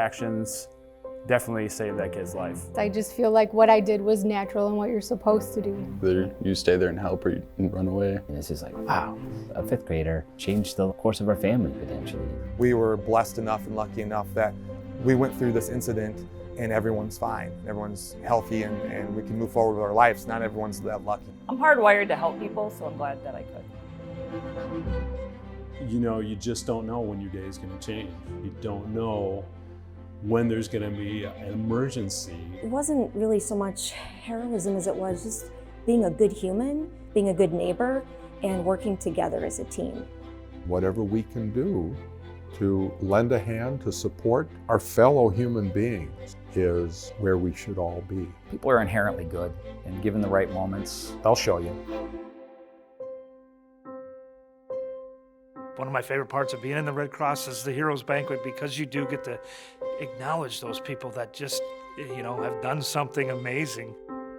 actions definitely saved that kid's life. I just feel like what I did was natural and what you're supposed to do. Whether you stay there and help or you run away. And it's just like, wow, a fifth grader changed the course of our family potentially. We were blessed enough and lucky enough that we went through this incident and everyone's fine. Everyone's healthy and we can move forward with our lives. Not everyone's that lucky. I'm hardwired to help people, so I'm glad that I could. You know, you just don't know when your day is going to change. You don't know when there's going to be an emergency. It wasn't really so much heroism as it was just being a good human, being a good neighbor, and working together as a team. Whatever we can do to lend a hand to support our fellow human beings is where we should all be. People are inherently good, and given the right moments, they'll show you. One of my favorite parts of being in the Red Cross is the Heroes Banquet, because you do get to acknowledge those people that just, you know, have done something amazing.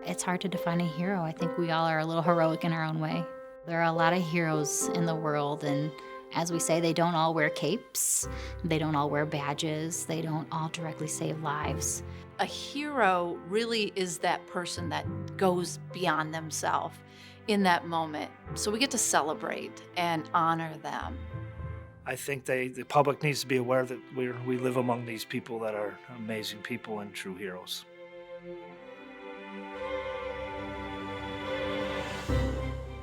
It's hard to define a hero. I think we all are a little heroic in our own way. There are a lot of heroes in the world, and as we say, they don't all wear capes, they don't all wear badges, they don't all directly save lives. A hero really is that person that goes beyond themselves in that moment. So we get to celebrate and honor them. I think the public needs to be aware that we live among these people that are amazing people and true heroes.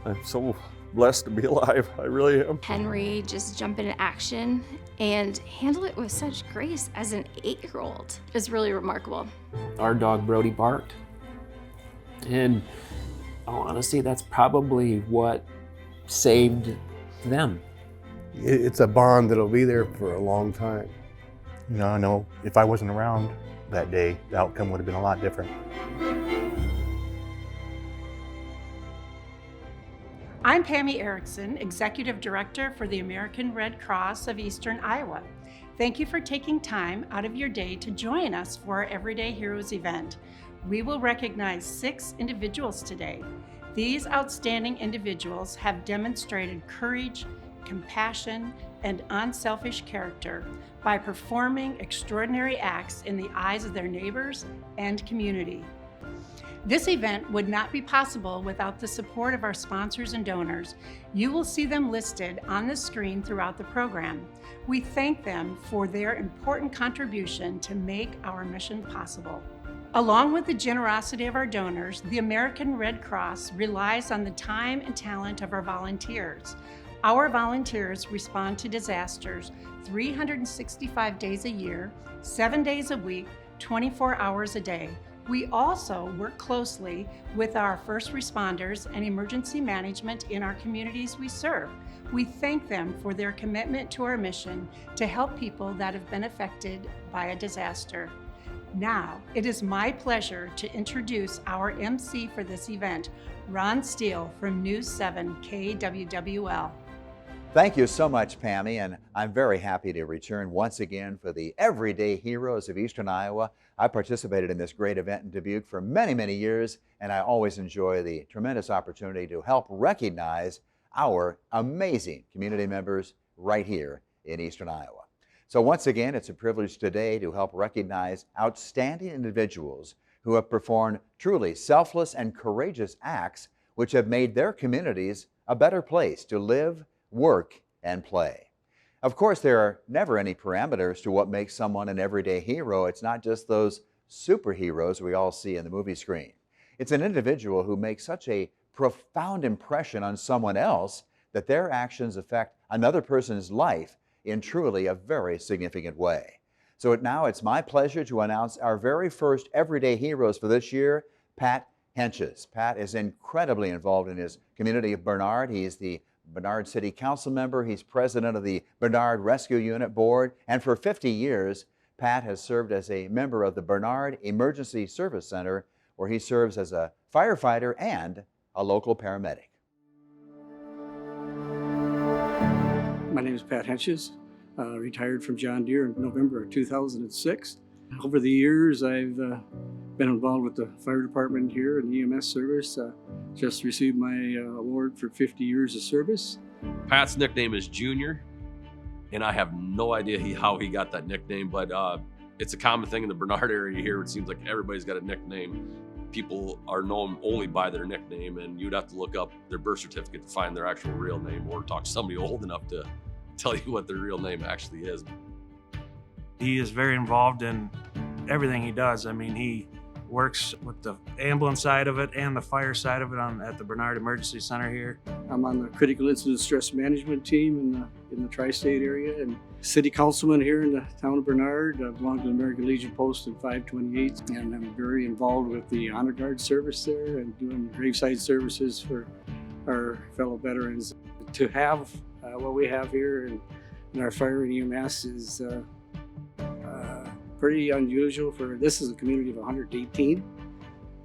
I'm so blessed to be alive. I really am. Henry just jump into action and handle it with such grace as an 8-year-old is really remarkable. Our dog Brody barked, and honestly, that's probably what saved them. It's a bond that'll be there for a long time. You know, I know if I wasn't around that day, the outcome would have been a lot different. I'm Pammy Erickson, Executive Director for the American Red Cross of Eastern Iowa. Thank you for taking time out of your day to join us for our Everyday Heroes event. We will recognize 6 individuals today. These outstanding individuals have demonstrated courage, compassion, and unselfish character by performing extraordinary acts in the eyes of their neighbors and community. This event would not be possible without the support of our sponsors and donors. You will see them listed on the screen throughout the program. We thank them for their important contribution to make our mission possible. Along with the generosity of our donors, the American Red Cross relies on the time and talent of our volunteers. Our volunteers respond to disasters 365 days a year, 7 days a week, 24 hours a day. We also work closely with our first responders and emergency management in our communities we serve. We thank them for their commitment to our mission to help people that have been affected by a disaster. Now, it is my pleasure to introduce our MC for this event, Ron Steele from News 7 KWWL. Thank you so much, Pammy, and I'm very happy to return once again for the Everyday Heroes of Eastern Iowa. I participated in this great event in Dubuque for many, many years, and I always enjoy the tremendous opportunity to help recognize our amazing community members right here in Eastern Iowa. So once again, it's a privilege today to help recognize outstanding individuals who have performed truly selfless and courageous acts which have made their communities a better place to live, work, and play. Of course, there are never any parameters to what makes someone an everyday hero. It's not just those superheroes we all see in the movie screen. It's an individual who makes such a profound impression on someone else that their actions affect another person's life in truly a very significant way. So now it's my pleasure to announce our very first Everyday Heroes for this year, Pat Henches. Pat is incredibly involved in his community of Bernard. He's the Bernard City Council member. He's president of the Bernard Rescue Unit Board. And for 50 years, Pat has served as a member of the Bernard Emergency Service Center, where he serves as a firefighter and a local paramedic. My name is Pat Henches, retired from John Deere in November of 2006. Over the years, I've been involved with the fire department here and EMS service. Just received my award for 50 years of service. Pat's nickname is Junior, and I have no idea how he got that nickname, but It's a common thing in the Bernard area here. It seems like everybody's got a nickname. People are known only by their nickname, and you'd have to look up their birth certificate to find their actual real name, or talk to somebody old enough to tell you what their real name actually is. He is very involved in everything he does. I mean, he works with the ambulance side of it and the fire side of it at the Bernard Emergency Center here. I'm on the critical incident stress management team in the tri-state area, and city councilman here in the town of Bernard. I belong to the American Legion Post in 528, and I'm very involved with the Honor Guard service there and doing graveside services for our fellow veterans. To have what we have here in our fire and EMS is pretty unusual. This is a community of 118,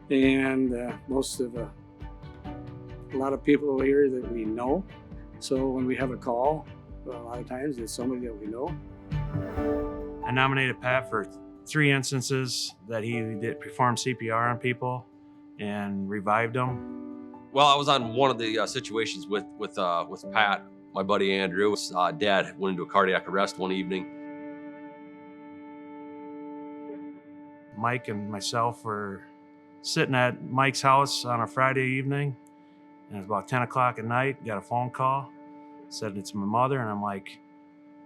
and most of a lot of people here that we know. So when we have a call, a lot of times it's somebody that we know. I nominated Pat for 3 instances that he did perform CPR on people and revived them. Well, I was on one of the situations with Pat, my buddy Andrew. Dad went into a cardiac arrest one evening. Mike and myself were sitting at Mike's house on a Friday evening, and it was about 10 o'clock at night. Got a phone call, said it's my mother, and I'm like,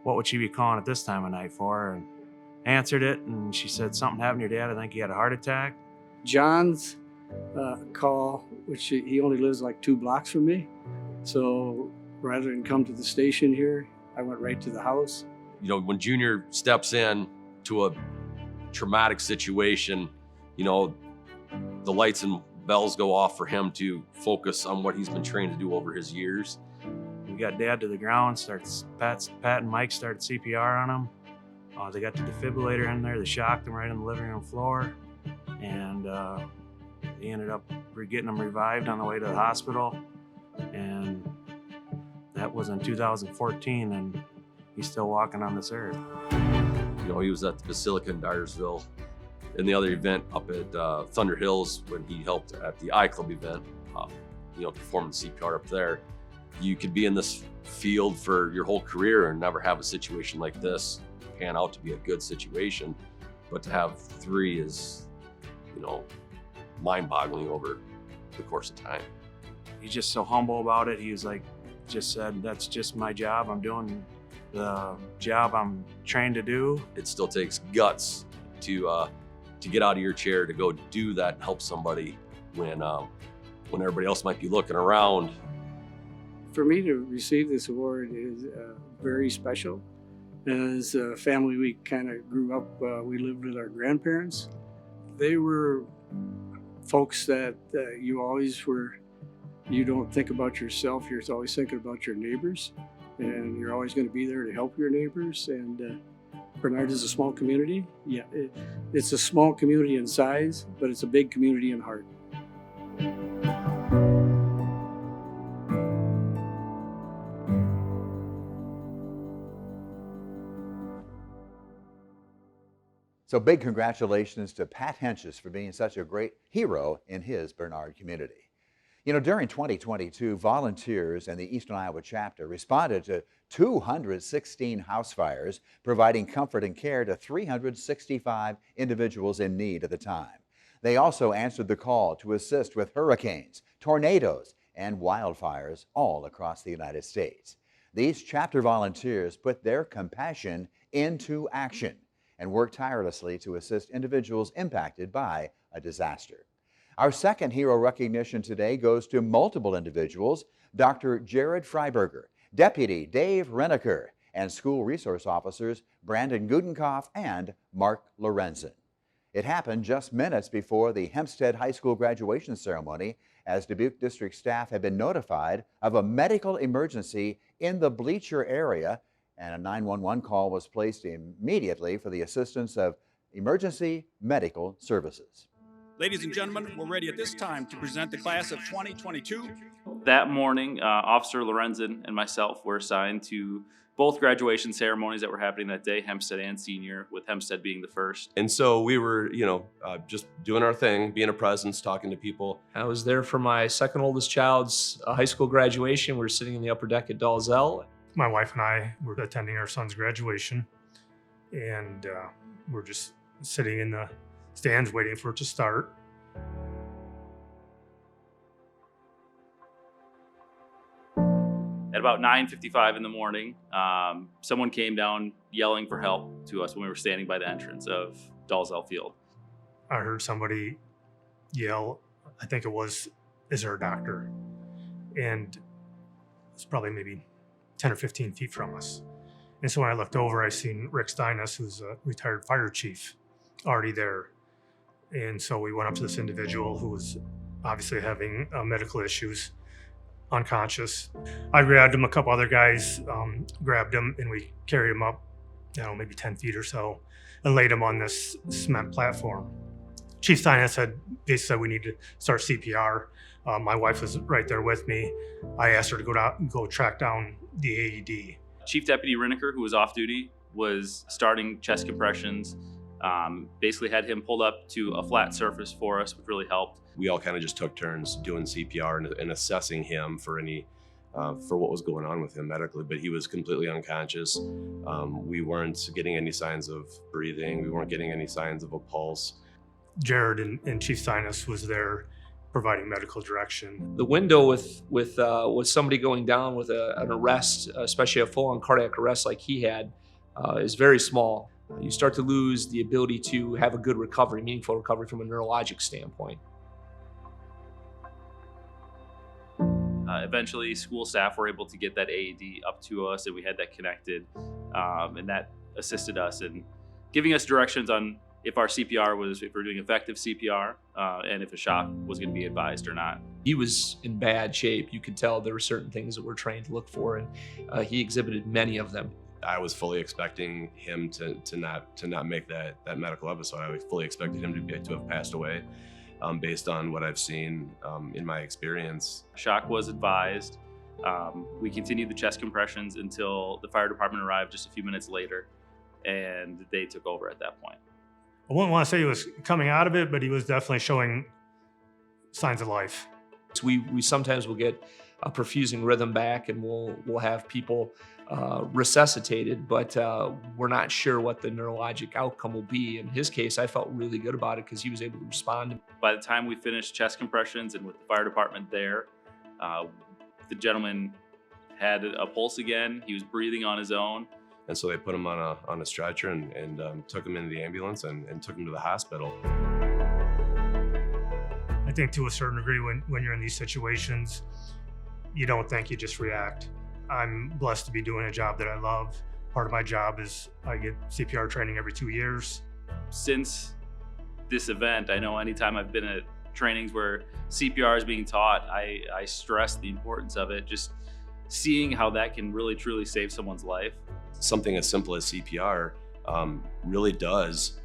what would she be calling at this time of night for? And answered it, and she said, something happened to your dad. I think he had a heart attack. John's call, which he only lives like 2 blocks from me, so rather than come to the station here, I went right to the house. You know, when Junior steps in to a traumatic situation, you know, the lights and bells go off for him to focus on what he's been trained to do over his years. We got Dad to the ground, Pat and Mike started CPR on him. They got the defibrillator in there, they shocked him right on the living room floor, and he ended up getting him revived on the way to the hospital, and that was in 2014, and he's still walking on this earth. You know, he was at the Basilica in Dyersville, and the other event up at Thunder Hills when he helped at the iClub event, you know, performing CPR up there. You could be in this field for your whole career and never have a situation like this pan out to be a good situation, but to have 3 is, you know, mind-boggling over the course of time. He's just so humble about it. He was like, just said, that's just my job. I'm doing the job I'm trained to do. It still takes guts to get out of your chair to go do that and help somebody when everybody else might be looking around. For me to receive this award is very special. As a family, we kind of grew up, we lived with our grandparents. They were folks that you always were, you don't think about yourself, you're always thinking about your neighbors, and you're always going to be there to help your neighbors. And Bernard is a small community. Yeah, it's a small community in size, but it's a big community in heart. So big congratulations to Pat Henches for being such a great hero in his Bernard community. You know, during 2022, volunteers in the Eastern Iowa chapter responded to 216 house fires, providing comfort and care to 365 individuals in need at the time. They also answered the call to assist with hurricanes, tornadoes, and wildfires all across the United States. These chapter volunteers put their compassion into action and work tirelessly to assist individuals impacted by a disaster. Our second hero recognition today goes to multiple individuals: Dr. Jared Freiberger, Deputy Dave Reneker, and school resource officers Brandon Gudenkoff and Mark Lorenzen. It happened just minutes before the Hempstead High School graduation ceremony, as Dubuque District staff had been notified of a medical emergency in the bleacher area, and a 911 call was placed immediately for the assistance of emergency medical services. Ladies and gentlemen, we're ready at this time to present the class of 2022. That morning, Officer Lorenzen and myself were assigned to both graduation ceremonies that were happening that day, Hempstead and senior, with Hempstead being the first. And so we were, just doing our thing, being a presence, talking to people. I was there for my second oldest child's high school graduation. We were sitting in the upper deck at Dalzell. My wife and I were attending our son's graduation. and we're just sitting in the stands waiting for it to start. At about 9:55 in the morning, someone came down yelling for help to us when we were standing by the entrance of Dalzell Field. I heard somebody yell, I think it was, "Is there a doctor?" And it's probably maybe 10 or 15 feet from us. And so when I looked over, I seen Rick Steinus, who's a retired fire chief, already there. And so we went up to this individual who was obviously having medical issues, unconscious. I grabbed him, a couple other guys grabbed him, and we carried him up, maybe 10 feet or so, and laid him on this cement platform. Chief Steinus had basically said we need to start CPR. My wife was right there with me. I asked her to go track down the AED. Chief Deputy Rinneker, who was off duty, was starting chest compressions. Basically had him pulled up to a flat surface for us, which really helped. We all kind of just took turns doing CPR and assessing him for any for what was going on with him medically, but he was completely unconscious. We weren't getting any signs of breathing. We weren't getting any signs of a pulse. Jared and Chief Steinus was there providing medical direction. The window with somebody going down with an arrest, especially a full-on cardiac arrest like he had, is very small. You start to lose the ability to have a good recovery, meaningful recovery from a neurologic standpoint. Eventually, school staff were able to get that AED up to us, and we had that connected, and that assisted us in giving us directions on if we're doing effective CPR, and if a shock was going to be advised or not. He was in bad shape. You could tell there were certain things that we're trained to look for, and he exhibited many of them. I was fully expecting him to not make that medical episode. I fully expected him to have passed away, based on what I've seen in my experience. Shock was advised. We continued the chest compressions until the fire department arrived just a few minutes later, and they took over at that point. I wouldn't want to say he was coming out of it, but he was definitely showing signs of life. We sometimes will get a perfusing rhythm back, and we'll have people resuscitated, but we're not sure what the neurologic outcome will be. In his case, I felt really good about it because he was able to respond. By the time we finished chest compressions and with the fire department there, the gentleman had a pulse again. He was breathing on his own. And so they put him on a stretcher and took him into the ambulance and took him to the hospital. I think to a certain degree, when you're in these situations, you don't think, you just react. I'm blessed to be doing a job that I love. Part of my job is I get CPR training every 2 years. Since this event, I know anytime I've been at trainings where CPR is being taught, I stress the importance of it, just seeing how that can really truly save someone's life. Something as simple as CPR really does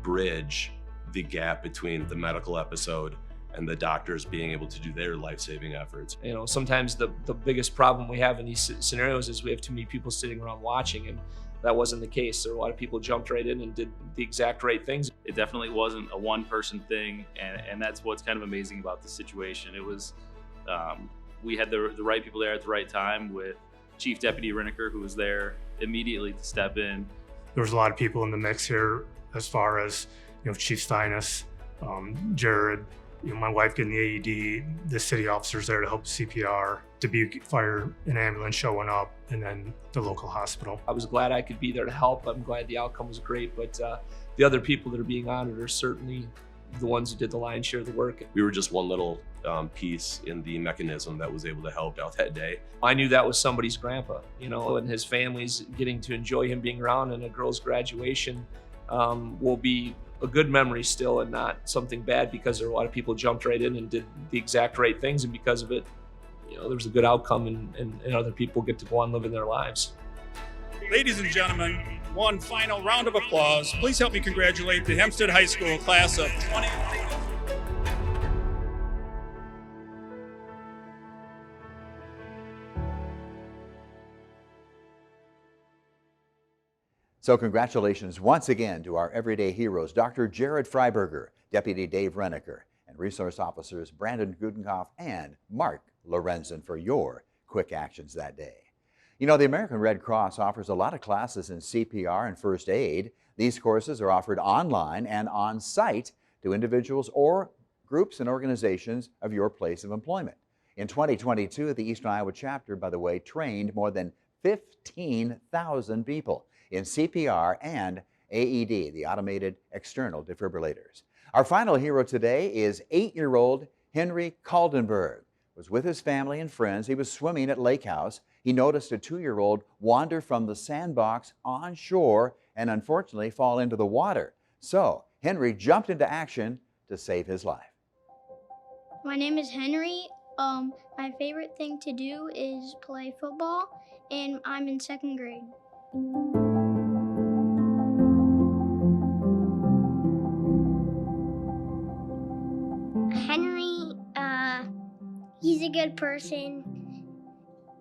bridge the gap between the medical episode and the doctors being able to do their life-saving efforts. Sometimes the biggest problem we have in these scenarios is we have too many people sitting around watching, and that wasn't the case. There were a lot of people jumped right in and did the exact right things. It definitely wasn't a one-person thing, and that's what's kind of amazing about the situation. It was, we had the right people there at the right time, with Chief Deputy Rinneker, who was there immediately to step in. There was a lot of people in the mix here, as far as Chief Steinus, Jared, my wife getting the AED, the city officers there to help CPR, Dubuque Fire and Ambulance showing up, and then the local hospital. I was glad I could be there to help. I'm glad the outcome was great, but the other people that are being honored are certainly the ones who did the lion's share of the work. We were just one little piece in the mechanism that was able to help out that day. I knew that was somebody's grandpa, and his family's getting to enjoy him being around, and a girl's graduation will be a good memory still, and not something bad, because there were a lot of people jumped right in and did the exact right things, and because of it, there was a good outcome, and other people get to go on living their lives. Ladies and gentlemen, one final round of applause. Please help me congratulate the Hempstead High School class of 2020. So congratulations once again to our everyday heroes, Dr. Jared Freiberger, Deputy Dave Rinneker, and Resource Officers Brandon Gudenkoff and Mark Lorenzen for your quick actions that day. You know, the American Red Cross offers a lot of classes in CPR and first aid. These courses are offered online and on site to individuals or groups and organizations of your place of employment. In 2022, the Eastern Iowa chapter, by the way, trained more than 15,000 people in CPR and AED, the automated external defibrillators. Our final hero today is 8-year-old Henry Kaldenberg. Was with his family and friends. He was swimming at Lake House. He noticed a 2-year-old wander from the sandbox on shore and unfortunately fall into the water. So Henry jumped into action to save his life. My name is Henry. My favorite thing to do is play football, and I'm in 2nd grade. Henry, he's a good person,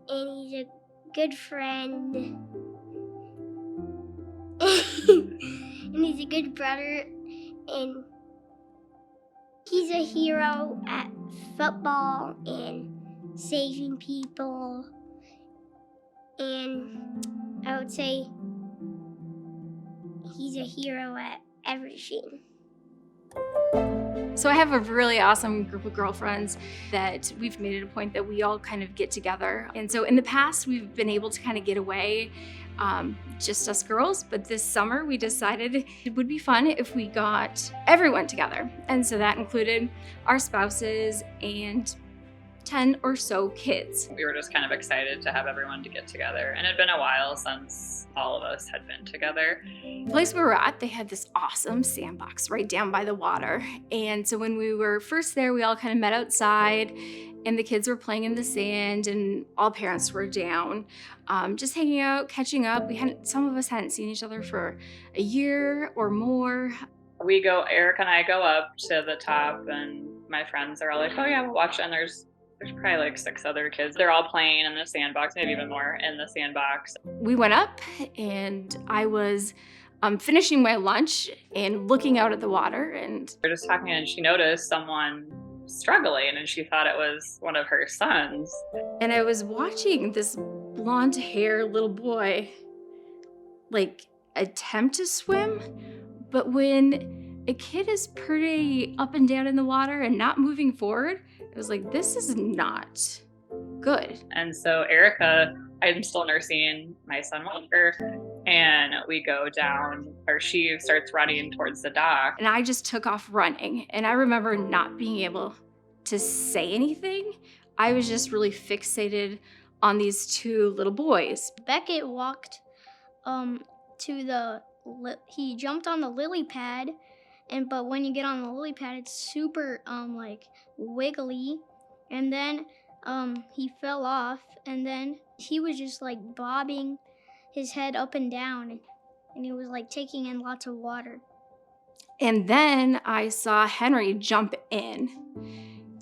and he's a good friend, and he's a good brother, and he's a hero at football and saving people, and I would say he's a hero at everything. So I have a really awesome group of girlfriends that we've made it a point that we all kind of get together. And so in the past, we've been able to kind of get away, just us girls, but this summer we decided it would be fun if we got everyone together. And so that included our spouses and 10 or so kids. We were just kind of excited to have everyone to get together, and it had been a while since all of us had been together. The place we were at, they had this awesome sandbox right down by the water. And so when we were first there, we all kind of met outside, and the kids were playing in the sand, and all parents were down, just hanging out, catching up. Some of us hadn't seen each other for a year or more. Eric and I go up to the top, and my friends are all like, oh yeah, we'll watch it. And there's probably like 6 other kids. They're all playing in the sandbox, maybe even more in the sandbox. We went up, and I was finishing my lunch and looking out at the water, and we were just talking, and she noticed someone struggling, and she thought it was one of her sons. And I was watching this blonde hair little boy like attempt to swim, but when a kid is pretty up and down in the water and not moving forward, I was like, this is not good. And so Erica, I'm still nursing my son Walker, and we go down, or she starts running towards the dock. And I just took off running. And I remember not being able to say anything. I was just really fixated on these 2 little boys. Beckett walked he jumped on the lily pad, but when you get on the lily pad, it's super like wiggly, and then he fell off, and then he was just like bobbing his head up and down, and he was like taking in lots of water. And then I saw Henry jump in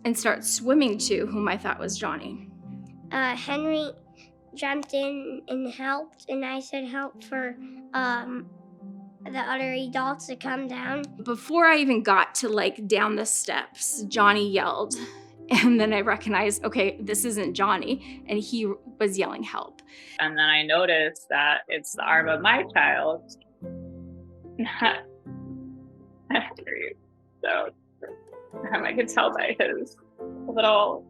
and start swimming to whom I thought was Johnny. Henry jumped in and helped, and I said help for the other adults to come down. Before I even got to like down the steps, Johnny yelled. And then I recognized, okay, this isn't Johnny. And he was yelling help. And then I noticed that it's the arm of my child, not Henry. So I could tell by his little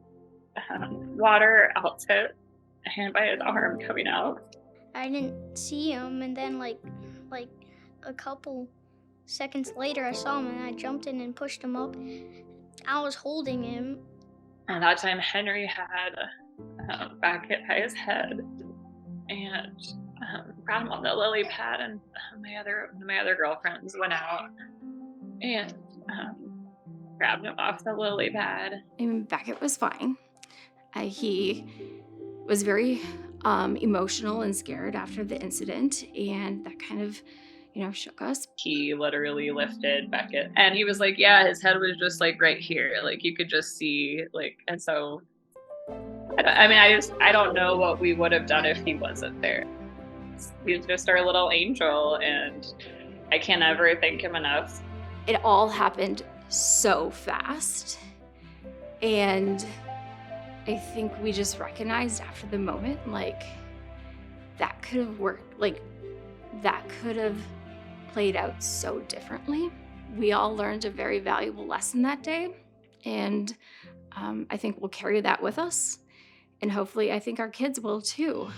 water outfit and by his arm coming out. I didn't see him, and then like a couple seconds later I saw him, and I jumped in and pushed him up. I was holding him. And that time Henry had back hit by his head, and brought him on the lily pad, and my other girlfriends went out and grabbed him off the lily pad. And Beckett was fine. He was very emotional and scared after the incident, and that kind of, shook us. He literally lifted Beckett, and he was like, yeah, his head was just like right here, like you could just see, like, and so I don't know what we would have done if he wasn't there. He's just our little angel, and I can't ever thank him enough. It all happened so fast, and I think we just recognized after the moment, like, that could have worked, like that could have played out so differently. We all learned a very valuable lesson that day, and I think we'll carry that with us, and hopefully I think our kids will too.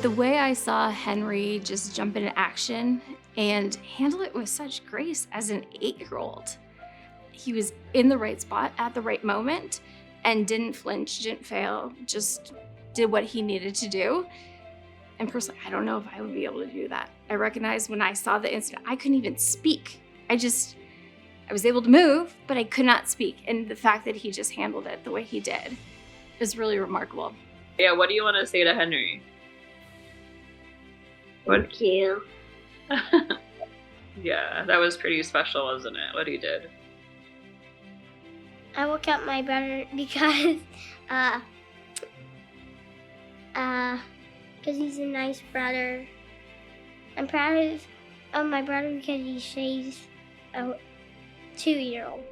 The way I saw Henry just jump into action and handle it with such grace as an 8-year-old. He was in the right spot at the right moment and didn't flinch, didn't fail, just did what he needed to do. And personally, I don't know if I would be able to do that. I recognized when I saw the incident, I couldn't even speak. I was able to move, but I could not speak. And the fact that he just handled it the way he did is really remarkable. Yeah, what do you want to say to Henry? Thank you. Yeah, that was pretty special, wasn't it, what he did? I woke up my brother because he's a nice brother. I'm proud of my brother because he saves a 2-year-old.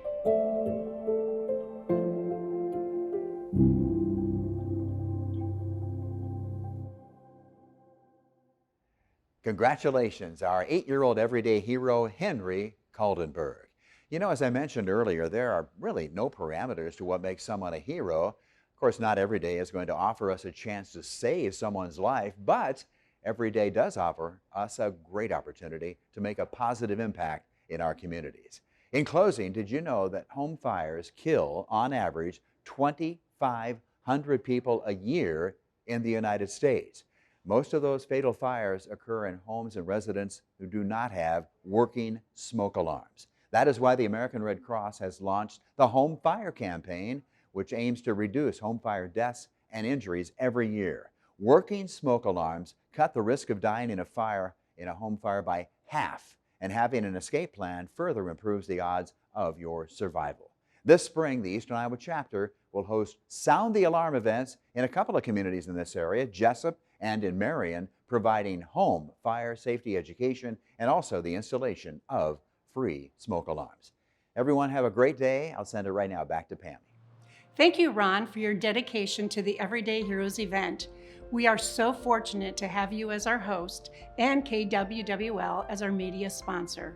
Congratulations, our 8-year-old everyday hero, Henry Kaldenberg. You know, as I mentioned earlier, there are really no parameters to what makes someone a hero. Of course, not every day is going to offer us a chance to save someone's life, but every day does offer us a great opportunity to make a positive impact in our communities. In closing, did you know that home fires kill, on average, 2,500 people a year in the United States? Most of those fatal fires occur in homes and residents who do not have working smoke alarms. That is why the American Red Cross has launched the Home Fire Campaign, which aims to reduce home fire deaths and injuries every year. Working smoke alarms cut the risk of dying in a home fire by half, and having an escape plan further improves the odds of your survival. This spring, the Eastern Iowa chapter will host Sound the Alarm events in a couple of communities in this area, Jessup and in Marion, providing home fire safety education and also the installation of free smoke alarms. Everyone have a great day. I'll send it right now back to Pammy. Thank you, Ron, for your dedication to the Everyday Heroes event. We are so fortunate to have you as our host and KWWL as our media sponsor.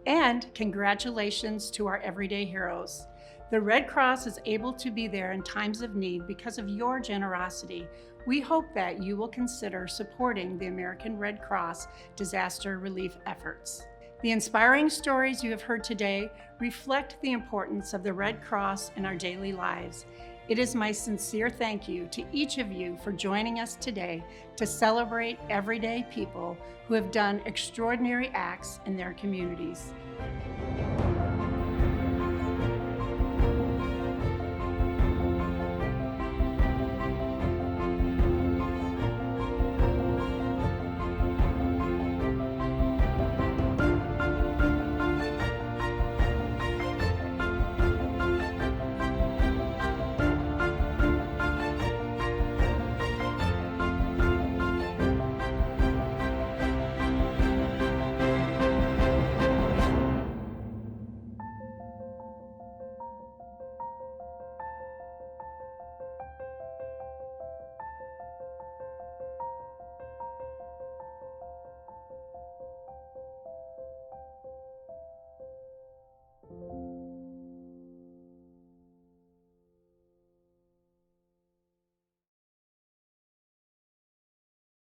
And congratulations to our Everyday Heroes. The Red Cross is able to be there in times of need because of your generosity. We hope that you will consider supporting the American Red Cross disaster relief efforts. The inspiring stories you have heard today reflect the importance of the Red Cross in our daily lives. It is my sincere thank you to each of you for joining us today to celebrate everyday people who have done extraordinary acts in their communities.